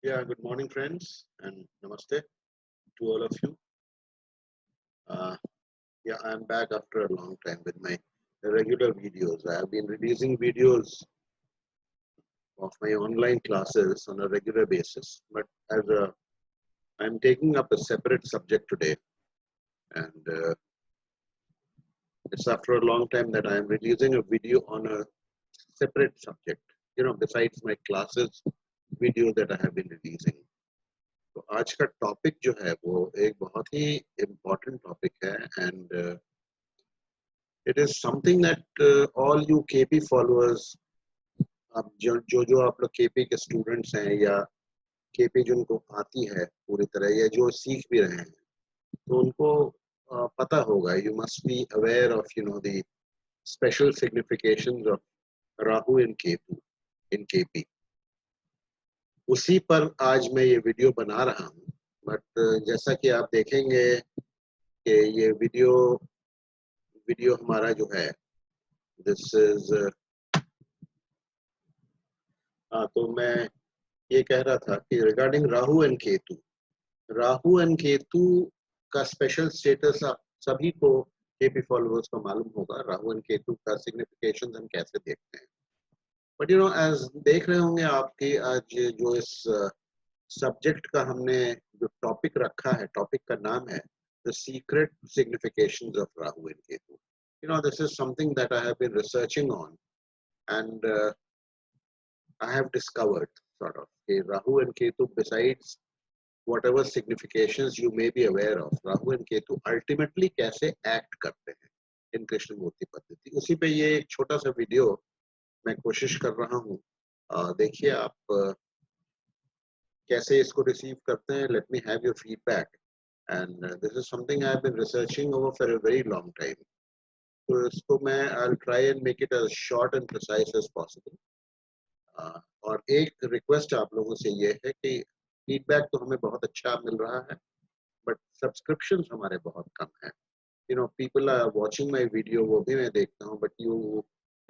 Yeah, good morning, friends, and namaste to all of you. Uh, yeah, I'm back after a long time with my regular videos. I have been releasing videos of my online classes on a regular basis, but I'm taking up a separate subject today, and it's after a long time that I'm releasing a video on a separate subject. Besides my classes video that I have been releasing. तो आज का topic जो है वो एक बहुत ही important topic है and it is something that all you KP followers, अब जो आप लोग KP के स्टूडेंट्स हैं या KP जिनको आती है पूरी तरह या जो सीख भी रहे हैं तो उनको पता होगा. You must be aware of the special significations of Rahu and Ketu in KP. उसी पर आज मैं ये वीडियो बना रहा हूँ. बट जैसा कि आप देखेंगे कि ये वीडियो हमारा जो है दिस इज तो मैं ये कह रहा था कि रिगार्डिंग राहु एंड केतु का स्पेशल स्टेटस आप सभी को केपी फॉलोअर्स को मालूम होगा. राहु एंड केतु का सिग्निफिकेशन हम कैसे देखते हैं. बट एज देख रहे होंगे आपकी आज जो इस सब्जेक्ट का हमने जो टॉपिक रखा है, टॉपिक का नाम है the secret significations of Rahu and Ketu. This is something that I have been researching on, and I have discovered sort of Rahu and Ketu, besides whatever significations you may be aware of, Rahu and Ketu ultimately कैसे act करते हैं in Krishnamurthy पद्धति. उसी पे ये एक छोटा सा वीडियो मैं कोशिश कर रहा हूँ. देखिए आप कैसे इसको रिसीव करते हैं. Let me have your feedback, and this is something I have been researching over for a very long time. तो इसको मैं I'll try and make it as short and precise as possible. और एक request आप लोगों से ये है कि फीडबैक तो हमें बहुत अच्छा मिल रहा है बट सब्सक्रिप्शंस हमारे बहुत कम हैं. People are watching my video, वो भी मैं देखता हूँ, but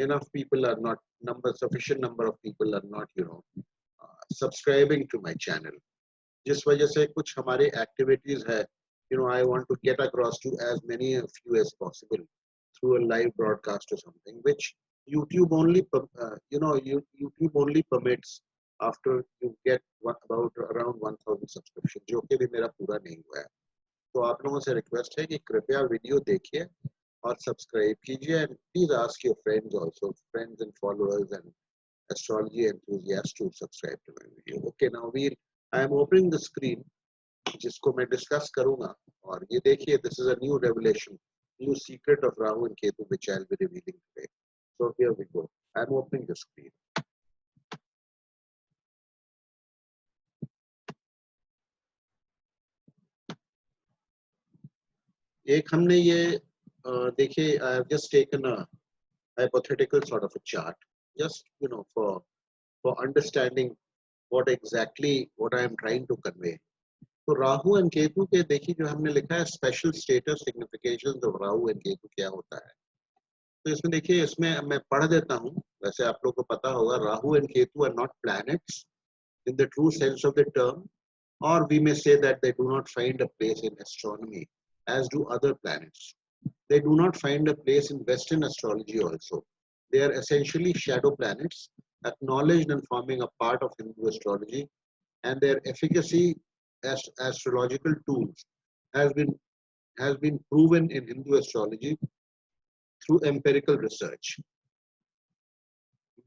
enough people are not sufficient number of people are not subscribing to my channel. जिस वजह से कुछ हमारे एक्टिविटीज है, I want to get across to as many of you as possible through a live broadcast or something, which YouTube only YouTube only permits after you get about around 1000 subscription, जो कि भी मेरा पूरा नहीं हुआ है. तो आप लोगों से रिक्वेस्ट है कि कृपया वीडियो देखिए और सब्सक्राइब कीजिए, and please ask your friends also, friends and followers and astrology enthusiast to subscribe to my video. Okay, now I am opening the screen जिसको मैं डिस्कस करूंगा. और ये देखिए, this is a new revelation, new secret of Rahu and Ketu, which I'll be revealing today. So here we go. I'm opening the screen. एक हमने ये देखिए, I have just taken a hypothetical sort of a chart, just for understanding what I am trying to convey. तो Rahu and Ketu के देखिए जो हमने लिखा है special status significations of Rahu and Ketu क्या होता है. तो इसमें देखिए, इसमें मैं पढ़ देता हूँ. वैसे आप लोगों को पता होगा Rahu and Ketu are not planets in the true sense of the term, or we may say that they do not find a place in astronomy as do other planets. They do not find a place in Western astrology also. They are essentially shadow planets, acknowledged and forming a part of Hindu astrology, and their efficacy as astrological tools has been proven in Hindu astrology through empirical research.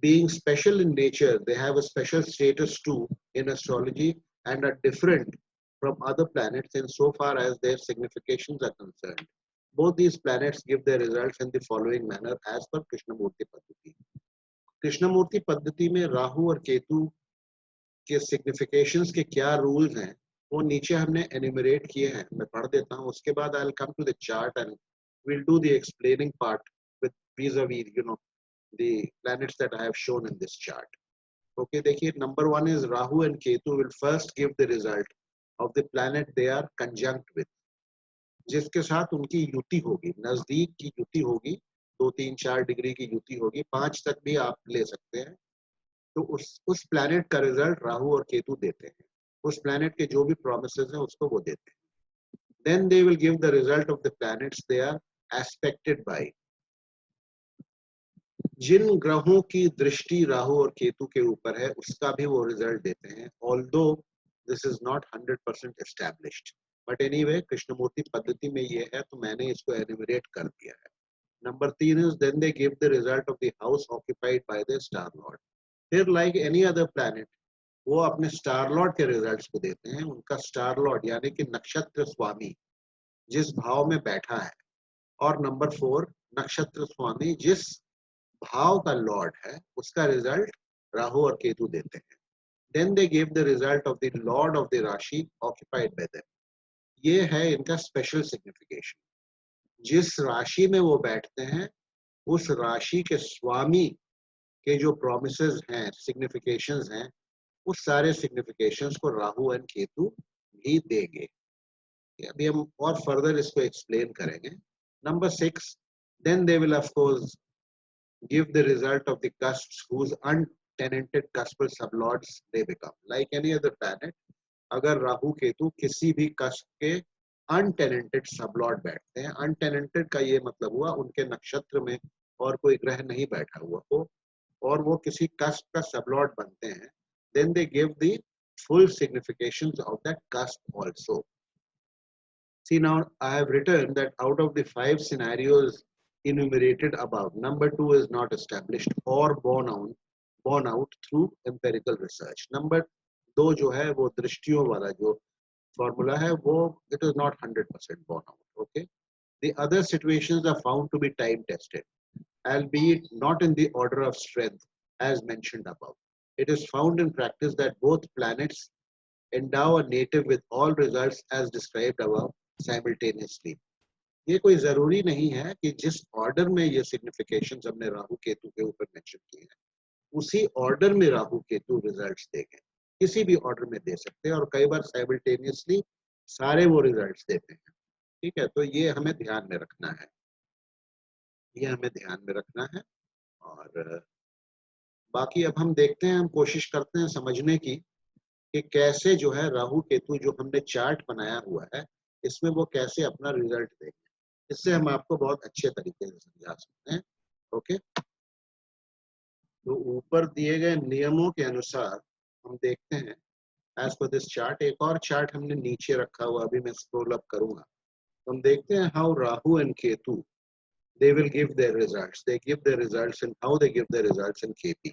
Being special in nature, they have a special status too in astrology and are different from other planets in so far as their significations are concerned. Both these planets give their results in the following manner as per Krishnamurti Paddhati. Krishnamurti Paddhati में राहु और केतु के significations के क्या rules हैं वो नीचे हमने enumerate किए हैं. मैं पढ़ देता हूँ, उसके बाद I'll come to the chart and we'll do the explaining part with vis-a-vis the planets that I have shown in this chart. Okay, देखिए, number one is Rahu and Ketu will first give the result of the planet they are conjunct with, जिसके साथ उनकी युति होगी, नजदीक की युति होगी, 2, 3, 4 डिग्री की युति होगी, 5 तक भी आप ले सकते हैं. तो उस प्लैनेट का रिजल्ट राहु और केतु देते हैं. उस प्लैनेट के जो भी प्रोमिसेस हैं उसको वो देते हैं. Then they will give the result of the planets they are aspected by. जिन ग्रहों की दृष्टि राहु और केतु के ऊपर है उसका भी वो रिजल्ट देते हैं. Although this is not 100% established, but anyway Krishnamurthy पद्धति में ये है तो मैंने इसको एनिमरेट कर दिया है. Number 3 is then they give the result of the house occupied by the star lord. फिर like any other planet वो अपने स्टार लॉर्ड के रिजल्ट्स को देते हैं. उनका स्टार लॉर्ड यानी कि नक्षत्र स्वामी जिस भाव में बैठा है, और नंबर 4 नक्षत्र स्वामी जिस भाव का लॉर्ड है उसका रिजल्ट राहु और केतु देते हैं. Then they give the result of the lord of the rashi occupied by them. ये है इनका स्पेशल सिग्निफिकेशन. जिस राशि में वो बैठते हैं उस राशि के स्वामी के जो प्रोमिसेस हैं, सिग्निफिकेशंस हैं, उस सारे सिग्निफिकेशंस को राहु एंड केतु भी देंगे. अभी हम और फर्दर इसको एक्सप्लेन करेंगे. Number 6 then they will of course give the result of the cusps whose untenanted cuspal sublords they become. Like any other planet, अगर राहु केतु किसी भी कस्प के अनटेनेंटेड सबलॉर्ड बैठते हैं, अनटेनेंटेड का ये मतलब हुआ उनके नक्षत्र में और कोई ग्रह नहीं बैठा हुआ हो और वो किसी कस्प का सबलॉर्ड बनते हैं, then they give the full significations of that cusp also. See, now I have written that out of the 5 scenarios enumerated above, number 2 is not established or borne out through empirical research. Number 2 जो है वो दृष्टियों वाला जो formula है वो it is not 100% borne out. Okay. The other situations are found to be time tested, albeit not in the order of strength as mentioned above. It is found in practice that both planets endow a native with all results as described above simultaneously. ये कोई जरूरी नहीं है कि जिस order में ये significations हमने राहु केतु के ऊपर मेंशन किए हैं उसी ऑर्डर में राहु केतु रिजल्ट्स देंगे. किसी भी ऑर्डर में दे सकते हैं और कई बार साइमल्टेनियसली सारे वो रिजल्ट्स देते हैं. ठीक है, तो ये हमें ध्यान में रखना है, ये हमें ध्यान में रखना है. और बाकी अब हम देखते हैं, हम कोशिश करते हैं समझने की कि कैसे जो है राहु केतु जो हमने चार्ट बनाया हुआ है इसमें वो कैसे अपना रिजल्ट देंगे. इससे हम आपको बहुत अच्छे तरीके से समझा सकते हैं. ओके, तो ऊपर दिए गए नियमों के अनुसार हम देखते हैं एज पर दिस चार्ट. एक और चार्ट हमने नीचे रखा हुआ, अभी मैं स्क्रॉल अप करूंगा तो हम देखते हैं how Rahu and Ketu they will give their results. They give their results and how they give their results in KP.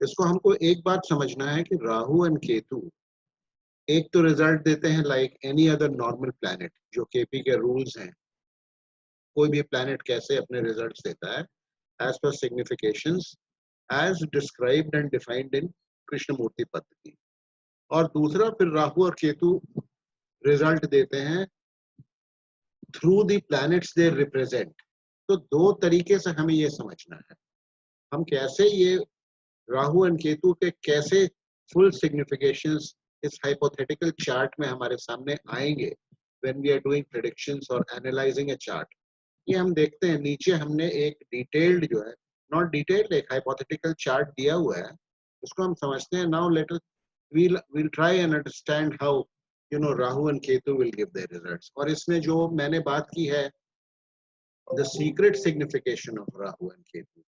इसको हमको एक बात समझना है कि राहु एंड केतु एक तो रिजल्ट देते हैं like any other normal planet, जो केपी के रूल्स हैं. कोई भी प्लैनेट कैसे अपने रिजल्ट्स देता है एज पर significations as described and defined in Krishnamurti Paddhati. और दूसरा फिर राहु और केतु रिजल्ट देते हैं through the planets they represent. तो दो तरीके से हमें ये समझना है हम कैसे ये राहु एंड केतु के कैसे फुल सिग्निफिकेशंस इस हाइपोथेटिकल चार्ट में हमारे सामने आएंगे when we are doing predictions और एनालाइजिंग ए चार्ट. ये हम देखते हैं नीचे हमने एक डिटेल्ड जो है, नॉट डिटेल्ड, एक हाइपोथेटिकल चार्ट दिया हुआ है, उसको हम समझते हैं. Now let us we'll try and understand how Rahu and Ketu will give their results. और इसमें जो मैंने बात की है the secret signification of Rahu and Ketu,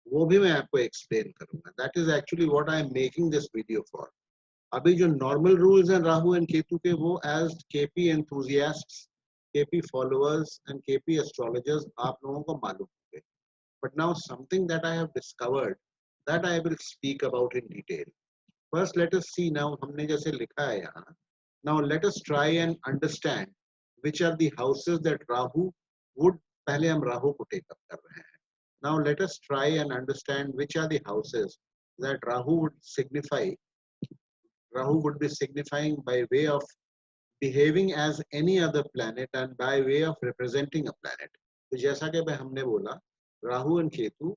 वो भी मैं आपको एक्सप्लेन करूंगा. That is actually what I am making this video for. अभी जो नॉर्मल रूल्स हैं राहु एंड केतु के वो as KP enthusiasts, KP followers and KP astrologers आप लोगों को मालूम होंगे. But now something that I have discovered that I will speak about in detail. First let us see. Now हमने जैसे लिखा है यहाँ, now let us try and understand which are the houses that Rahu would, पहले हम राहु को take up कर रहे हैं. Now let us try and understand which are the houses that Rahu would be signifying by way of behaving as any other planet and by way of representing a planet. तो जैसा कि हमने बोला Rahu and Ketu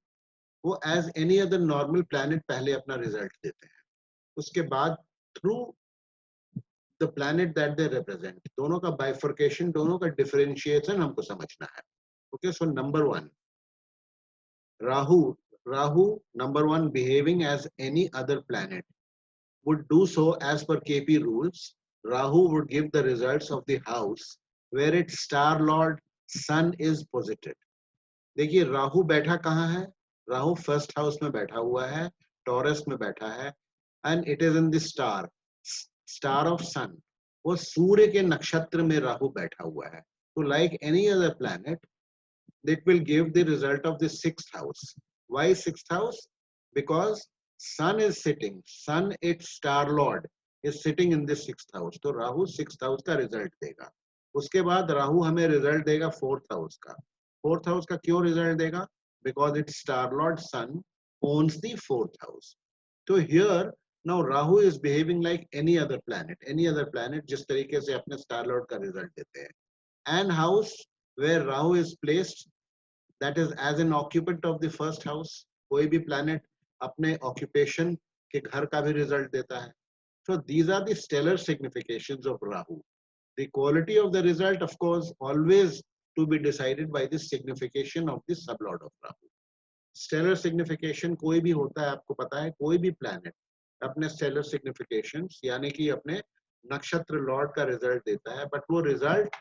वो as any other normal planet पहले अपना result देते हैं, उसके बाद through the planet that they represent दोनों का bifurcation, दोनों का differentiation हमको समझना है. Okay, so number 1, Rahu, number 1, behaving as any other planet. would do so as per KP rules. Rahu would give the results of the house where its star lord sun is posited. देखिए राहु बैठा कहाँ है? Rahu first house में बैठा हुआ है, taurus में बैठा है, and it is in the star, star of sun. वो सूर्य के नक्षत्र में राहु बैठा हुआ है. तो like any other planet, that will give the result of the sixth house. Why sixth house? Because sun is sitting, sun its star lord is sitting in the sixth house. तो राहु sixth house का result देगा. उसके बाद राहु हमें result देगा fourth house का. Fourth house का क्यों रिजल्ट देगा? Because its star lord sun owns the fourth house. So here now Rahu is behaving like any other planet. Any other planet जिस तरीके से अपने star lord का रिजल्ट देते हैं. And house where Rahu is placed, that is as an occupant of the first house. कोई भी planet अपने occupation के घर का भी result देता है. So these are the stellar significations of Rahu. The quality of the result, of course, always to be decided by the signification of the sublord of Rahu. Stellar signification कोई भी होता है, आपको पता है, कोई भी planet अपने stellar significations यानी कि अपने नक्षत्र लॉर्ड का रिजल्ट देता है. बट वो रिजल्ट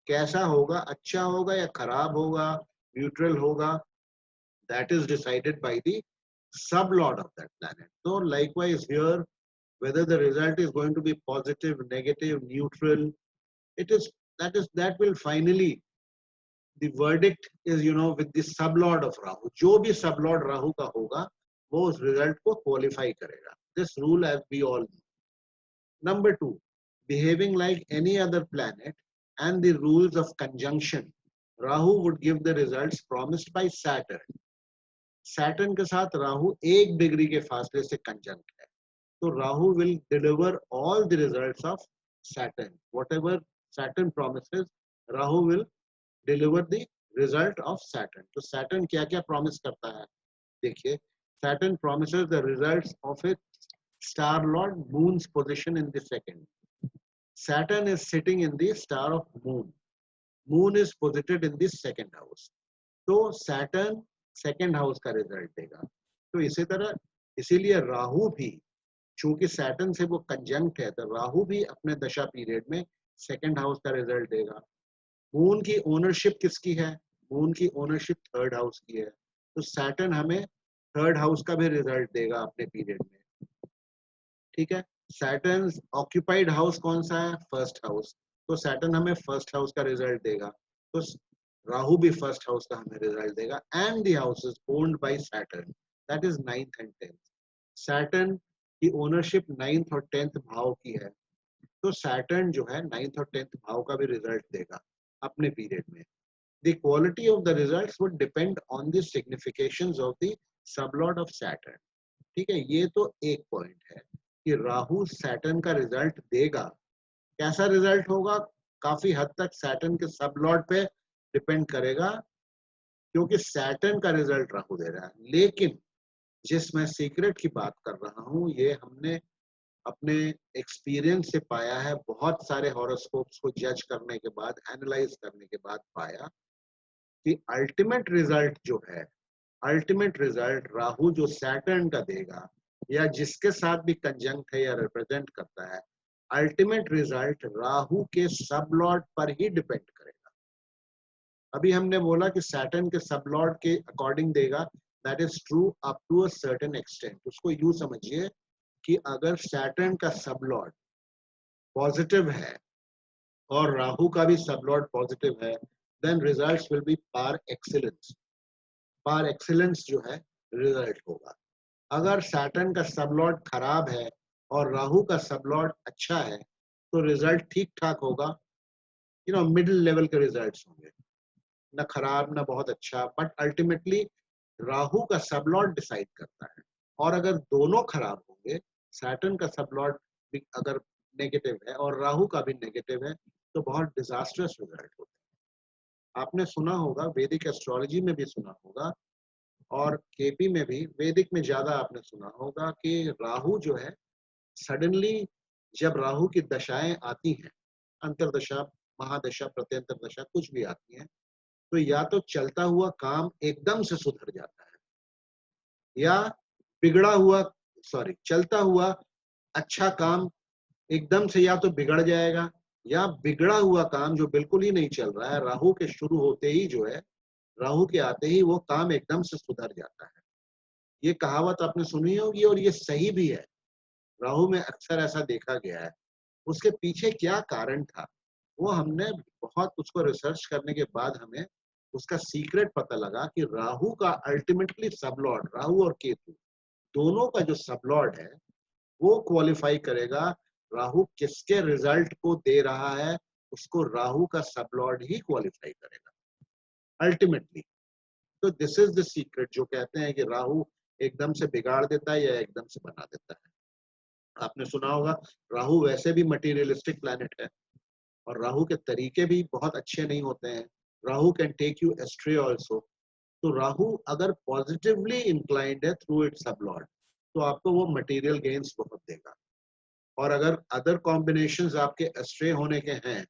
कैसा होगा, अच्छा होगा या खराब होगा, न्यूट्रल होगा, that is decided by the sublord of that planet. So likewise here, whether the result is going to be positive, negative, neutral, that will finally, the verdict is with the sublord of Rahu. जो भी sublord Rahu का होगा वो उस result को qualify करेगा. This rule as we all know. Number 2, behaving like any other planet and the rules of conjunction. Rahu would give the results promised by Saturn. Saturn के साथ राहु 1 डिग्री के फासले से कंजंक्ट है. तो Rahu will deliver all the results of Saturn. Whatever Saturn promises, Rahu will deliver the result of Saturn. तो Saturn क्या क्या promise करता है? देखिए, Saturn promises the results of its star lord Moon's position in the second. Saturn is sitting in the star of Moon. Moon is posited in the second house. तो Saturn second house का result देगा. तो इसी तरह इसीलिए राहु भी, चूंकि Saturn से वो कंजंक्ट है, तो राहु भी अपने दशा पीरियड में सेकंड हाउस का रिजल्ट देगा. मून की ओनरशिप किसकी है? मून की ओनरशिप थर्ड हाउस की है. तो Saturn हमें थर्ड हाउस का भी रिजल्ट देगा अपने पीरियड में. ठीक है. Saturn ऑक्यूपाइड हाउस कौन सा है? First house. तो Saturn हमें फर्स्ट हाउस का रिजल्ट देगा. तो राहु भी फर्स्ट हाउस का हमें रिजल्ट देगा. And the house is owned by Saturn, that is 9th and 10th. Saturn की ओनरशिप 9th और 10th भाव की है. तो Saturn जो है 9th और 10th भाव का भी रिजल्ट देगा अपने पीरियड में. The quality of the results would depend on the significations of the sublord of Saturn. ठीक है. ये तो एक पॉइंट है कि राहु Saturn का रिजल्ट देगा. कैसा रिजल्ट होगा? काफी हद तक Saturn के सबलॉर्ड पे डिपेंड करेगा, क्योंकि Saturn का रिजल्ट राहु दे रहा है. लेकिन जिस मैं सीक्रेट की बात कर रहा हूं, ये हमने अपने एक्सपीरियंस से पाया है. बहुत सारे हॉरोस्कोप्स को जज करने के बाद, एनालाइज करने के बाद पाया कि अल्टीमेट रिजल्ट जो है, अल्टीमेट रिजल्ट राहु जो Saturn का देगा या जिसके साथ भी कंजंक्ट है या रिप्रेजेंट करता है, अल्टीमेट रिजल्ट राहु के सबलॉर्ड पर ही डिपेंड करेगा. अभी हमने बोला कि Saturn के सबलॉर्ड के अकॉर्डिंग देगा. That is true up to a certain extent. उसको यूं समझिए कि अगर Saturn का सबलॉर्ड पॉजिटिव है और राहु का भी सबलॉर्ड पॉजिटिव है, then results will be par excellence. Par excellence जो है रिजल्ट होगा. अगर Saturn का सबलॉर्ड खराब है और राहु का सबलॉर्ड अच्छा है, तो रिजल्ट ठीक ठाक होगा. मिडिल लेवल के रिजल्ट्स होंगे, ना खराब ना बहुत अच्छा. बट अल्टीमेटली राहु का सबलॉर्ड डिसाइड करता है. और अगर दोनों खराब होंगे, Saturn का सबलॉर्ड भी अगर नेगेटिव है और राहु का भी नेगेटिव है, तो बहुत डिजास्टर्स रिजल्ट होते हैं. आपने सुना होगा, वैदिक एस्ट्रोलॉजी में भी सुना होगा और केपी में भी, वैदिक में ज्यादा आपने सुना होगा कि राहु जो है सडनली, जब राहु की दशाएं आती हैं, अंतरदशा, महादशा, प्रत्यंतर दशा कुछ भी आती हैं, तो या तो चलता हुआ काम एकदम से सुधर जाता है, या बिगड़ा हुआ चलता हुआ अच्छा काम एकदम से या तो बिगड़ जाएगा, या बिगड़ा हुआ काम जो बिल्कुल ही नहीं चल रहा है, राहु के शुरू होते ही जो है, राहु के आते ही वो काम एकदम से सुधर जाता है। ये कहावत आपने सुनी होगी और ये सही भी है। राहु में अक्सर ऐसा देखा गया है। उसके पीछे क्या कारण था, वो हमने बहुत उसको रिसर्च करने के बाद हमें उसका सीक्रेट पता लगा कि राहु का अल्टीमेटली सबलॉर्ड, राहु और केतु दोनों का जो सबलॉर्ड है वो क्वालिफाई करेगा। राहु किसके रिजल्ट को दे रहा है, उसको राहु का सबलॉर्ड ही क्वालिफाई करेगा अल्टीमेटली। तो दिस इज द सीक्रेट, जो कहते हैं कि राहु एकदम से बिगाड़ देता है या एकदम से बना देता है। आपने सुना होगा राहु वैसे भी मटीरियलिस्टिक प्लैनेट है, और राहु के तरीके भी बहुत अच्छे नहीं होते हैं। Rahu can take you astray also. तो राहु अगर पॉजिटिवली इंक्लाइंड है थ्रू इट्स सबलॉर्ड, तो आपको वो मटेरियल गेन्स बहुत देगा। और अगर अदर कॉम्बिनेशंस आपके एस्ट्रे होने के हैं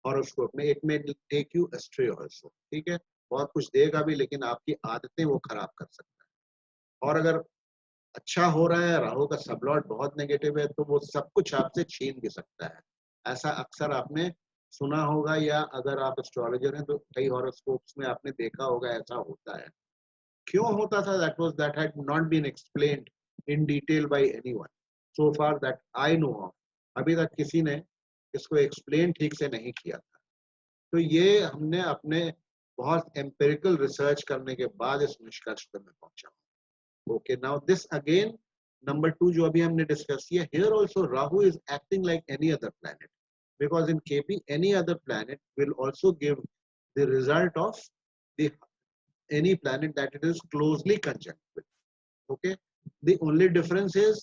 हॉरोस्कोप में, इट में टेक यू एस्ट्रे ऑल्सो, ठीक है। बहुत कुछ देगा भी, लेकिन आपकी आदतें वो खराब कर सकता है। और अगर अच्छा हो रहा है, राहु का सबलॉर्ड बहुत नेगेटिव है, तो वो सब कुछ आपसे छीन भी सकता है। ऐसा अक्सर आपने सुना होगा, या अगर आप एस्ट्रोलॉजर हैं तो कई हॉरोस्कोप्स में आपने देखा होगा ऐसा होता है। क्यों होता था, that had not been explained in detail by anyone so far that I know of. अभी तक किसी ने इसको एक्सप्लेन ठीक से नहीं किया था। तो ये हमने अपने बहुत एम्पिरिकल रिसर्च करने के बाद इस निष्कर्ष पर मैं पहुंचा। Okay, now this again, number two जो अभी हमने discuss किया, here also Rahu is acting like any other planet, because in KP any other planet will also give the result of the any planet that it is closely conjunct with. Okay, the only difference is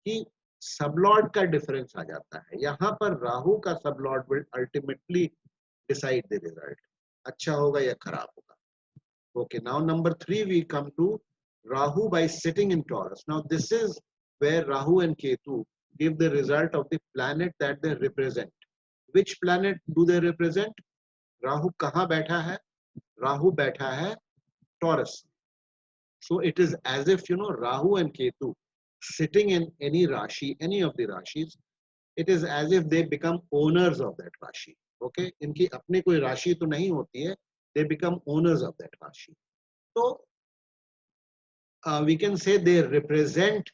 कि sublord का difference आ जाता है। यहाँ पर राहु का sublord will ultimately decide the result, अच्छा होगा या खराब होगा। Okay, now number three we come to Rahu by sitting in Taurus. Now this is where Rahu and Ketu give the result of the planet that they represent. Which planet do they represent? Rahu कहाँ बैठा है? Rahu बैठा है Taurus. So it is as if, you know, Rahu and Ketu sitting in any Rashi, any of the Rashis, it is as if they become owners of that Rashi. Okay, इनकी अपनी कोई राशि तो नहीं होती है, they become owners of that Rashi. So we can say they represent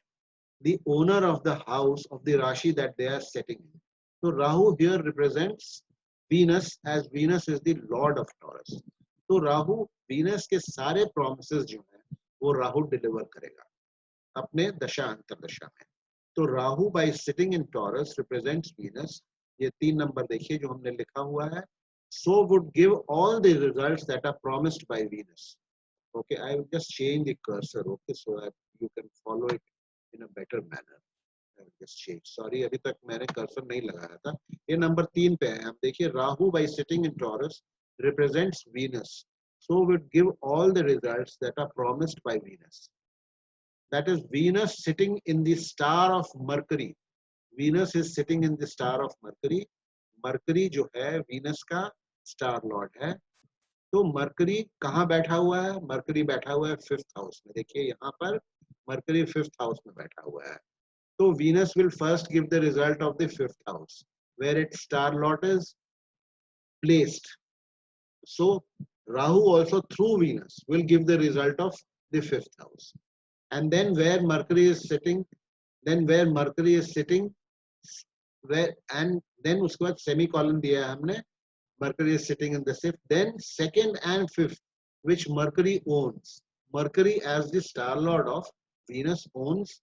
the owner of the house of the Rashi that they are setting in. So Rahu here represents Venus, as Venus is the Lord of Taurus. तो Rahu Venus के सारे promises जो हैं वो Rahu deliver करेगा अपने दशा अंतरदशा में। तो Rahu by sitting in Taurus represents Venus. ये 3 नंबर देखिए जो हमने लिखा हुआ है. So would give all the results that are promised by Venus. Okay, I will just change the cursor, okay, so that you can follow it in a better manner. I will just change. Sorry, अभी तक मैंने cursor नहीं लगाया था. ये number 3 पे है. आप देखिए, Rahu by sitting in Taurus represents Venus. So would give all the results that are promised by Venus. That is Venus sitting in the star of Mercury. Venus is sitting in the star of Mercury. Mercury जो है Venus का star lord है. तो mercury कहाँ बैठा हुआ है? Mercury बैठा हुआ है 5th हाउस में. देखिए यहाँ पर मरकरी 5th हाउस में बैठा हुआ है. तो Venus will first give the result of the 5th house where its star lord is placed. So Rahu also through Venus will give the result of the 5th house. And then where Mercury is sitting, where and then उसके बाद semicolon दिया है हमने. Mercury is sitting in the 6th. Then 2nd and 5th, which Mercury owns. Mercury as the star lord of Venus owns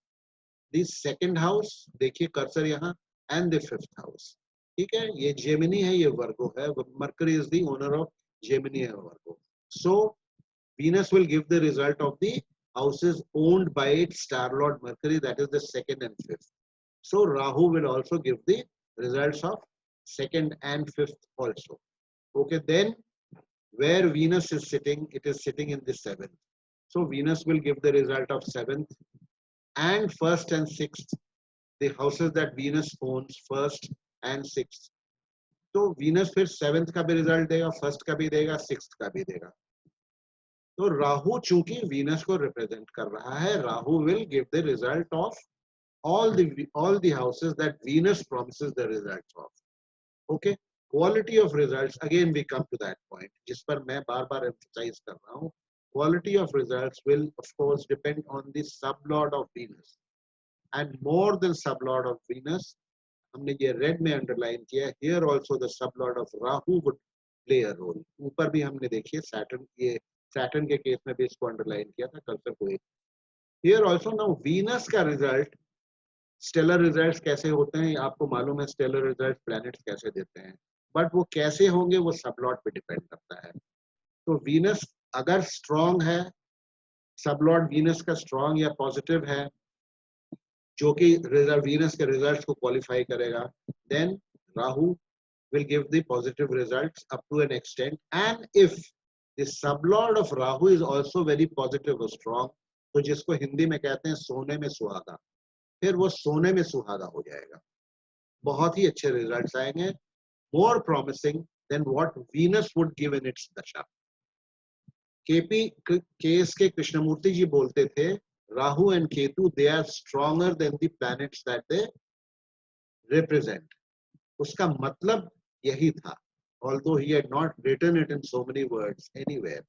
the 2nd house. देखिए cursor यहाँ, and the 5th house. ठीक है, ये Gemini है, ये Virgo है. Mercury is the owner of Gemini and Virgo. So Venus will give the result of the houses owned by its star lord Mercury, that is the 2nd and 5th. So Rahu will also give the results of 2nd and 5th also. Okay, then where Venus is sitting, it is sitting in the 7th. So Venus will give the result of 7th and 1st and 6th, the houses that Venus owns 1st and 6th. तो Venus फिर 7th का भी result देगा, 1st का भी देगा, 6th का भी देगा. तो राहु चूंकि Venus को रिप्रेजेंट कर रहा है, Rahu will give the result of all the houses that Venus promises the results of. Okay, quality of results, again we come to that point जिस पर मैं बार बार emphasize कर रहा हूँ. Quality of results will of course depend on the sublord of Venus, and more than sublord of Venus, हमने ये red में underline किया, here also the sublord of Rahu would play a role. ऊपर भी हमने देखिए सैटर्न के case में भी इसको अंडरलाइन किया था कर्सर को. Here also now Venus का रिजल्ट, स्टेलर रिजल्ट्स कैसे होते हैं आपको मालूम है, स्टेलर रिजल्ट प्लैनेट्स कैसे देते हैं, बट वो कैसे होंगे वो सबलॉट पे डिपेंड करता है. तो वीनस अगर स्ट्रॉन्ग है, सबलॉट वीनस का स्ट्रॉन्ग या पॉजिटिव है, जो कि वीनस के रिजल्ट्स को क्वालिफाई करेगा, then Rahu will give the positive results up to an extent. And if the sublord of Rahu is also very positive or strong, तो जिसको हिंदी में कहते हैं सोने में सुहागा, फिर वो सोने में सुहागा हो जाएगा. बहुत ही अच्छे रिजल्ट्स आएंगे, more promising than what Venus would give in its dasha. KS के कृष्णमूर्ति जी बोलते थे, Rahu and Ketu they are stronger than the planets that they represent. उसका मतलब यही था, although he had not written it in so many words anywhere.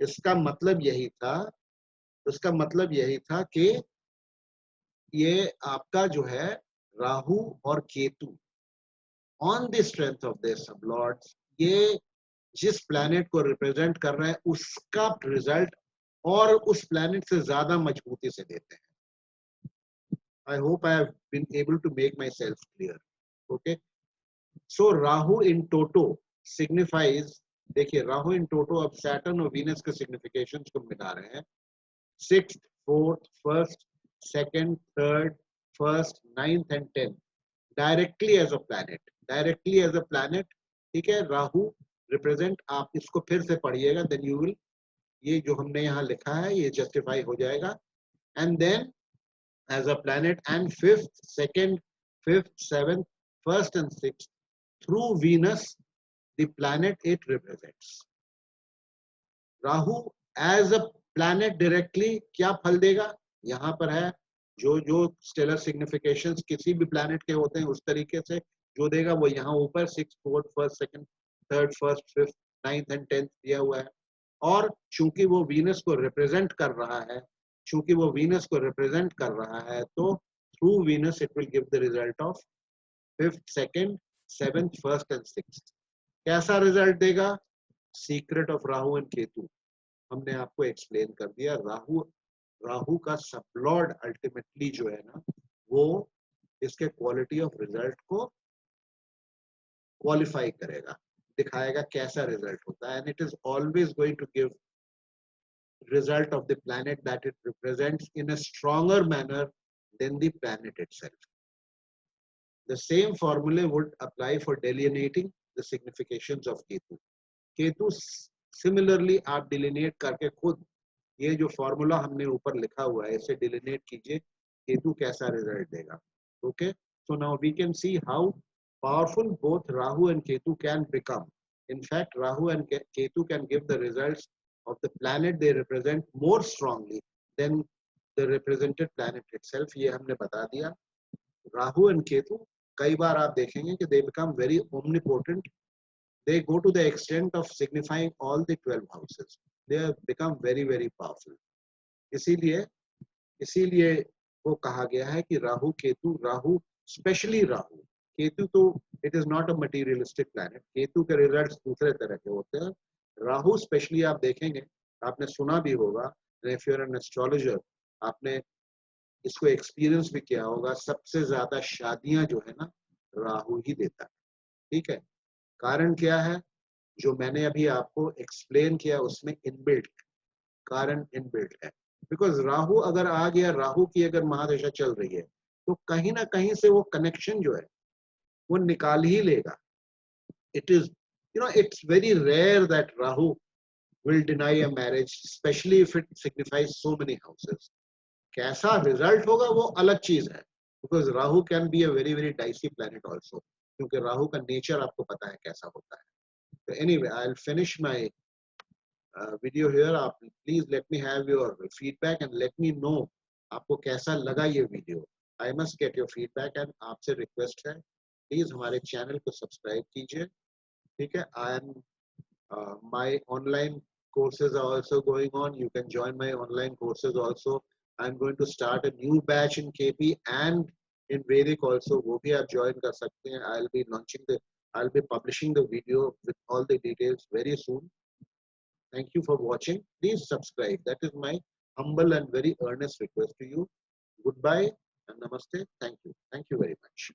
इसका मतलब यही था कि ये आपका जो है राहु और Ketu on the strength of their sublords, ये जिस प्लैनेट को रिप्रेजेंट कर रहे हैं उसका रिजल्ट और उस प्लैनेट से ज्यादा मजबूती से देते हैं. I hope I have been able to make myself clear. Okay, so Rahu in toto signifies, देखिए राहु इन टोटो, अब सैटर्न और वीनस के सिग्निफिकेशंस को मिला रहे हैं. 6th, 4th, 1st, 2nd, 3rd, 1st, 9th and 10th directly as a planet. ठीक है, राहु रिप्रेजेंट, आप इसको फिर से पढ़िएगा, देन यू विल, ये जो हमने यहाँ लिखा है ये जस्टिफाई हो जाएगा. And then as a planet, and 5th, 2nd, 5th, 7th, 1st and 6th through Venus, the planet it represents. Rahu as a planet directly क्या फल देगा, यहाँ पर है जो स्टेलर सिग्निफिकेशंस किसी भी प्लैनेट के होते हैं उस तरीके से जो देगा वो यहाँ ऊपर 6th, 4th, 1st, 2nd, 3rd, 1st, 5th, 9th and 10th दिया हुआ है. और चूंकि वो वीनस को रिप्रेजेंट कर रहा है, तो through Venus it will give the result of 5th, 2nd, 7th, 1st and 6th. कैसा रिजल्ट देगा? Secret of Rahu and Ketu हमने आपको एक्सप्लेन कर दिया. राहु का सबलॉर्ड अल्टीमेटली जो है ना, वो इसके क्वालिटी ऑफ रिजल्ट को क्वालिफाई करेगा, दिखाएगा कैसा रिजल्ट होता है. And it is always going to give result of the planet that it represents in a stronger manner than the planet itself. The same formula would apply for delineating the significations of Ketu. Ketu similarly आप delineate करके खुद ये जो formula हमने ऊपर लिखा हुआ है इसे डिलिनेट कीजिए, केतु कैसा रिजल्ट देगा. Okay, so now we can see how powerful both Rahu and Ketu can become. In fact Rahu and Ketu can give the results of the planet they represent more strongly than the represented planet itself. ये हमने बता दिया. Rahu and Ketu कई बार आप देखेंगे कि they become very omnipotent. They go to the extent of signifying all the 12 houses. They have become very very powerful. इसीलिए वो कहा गया है कि राहु स्पेशली राहु, केतु तो it is not a materialistic planet, Ketu के रिजल्ट्स दूसरे तरह के होते हैं. राहु स्पेशली आप देखेंगे, आपने सुना भी होगा, if you are an astrologer आपने इसको एक्सपीरियंस भी किया होगा, सबसे ज्यादा शादियां जो है ना राहु ही देता है. ठीक है, कारण क्या है? जो मैंने अभी आपको एक्सप्लेन किया उसमें इनबिल्ट कारण इनबिल्ट है. बिकॉज राहु अगर आ गया, राहु की अगर महादशा चल रही है तो कहीं ना कहीं से वो कनेक्शन जो है वो निकाल ही लेगा. It is it's very rare that Rahu will deny a marriage, especially if it signifies so many houses. कैसा रिजल्ट होगा वो अलग चीज है, because Rahu can be a very very dicey planet also, क्योंकि राहु का नेचर आपको पता है कैसा होता है. So anyway, I'll finish my video here. आप please let me have your feedback and let me know आपको कैसा लगा ये video. I must get your feedback and आपसे रिक्वेस्ट है प्लीज हमारे चैनल को सब्सक्राइब कीजिए, ठीक है। I am my online courses are also going on. You can join my online courses also. I'm going to start a new batch in KP and in Vedic also. वो भी आप join कर सकते हैं. I'll be publishing the video with all the details very soon. Thank you for watching. Please subscribe. That is my humble and very earnest request to you. Goodbye and namaste. Thank you. Thank you very much.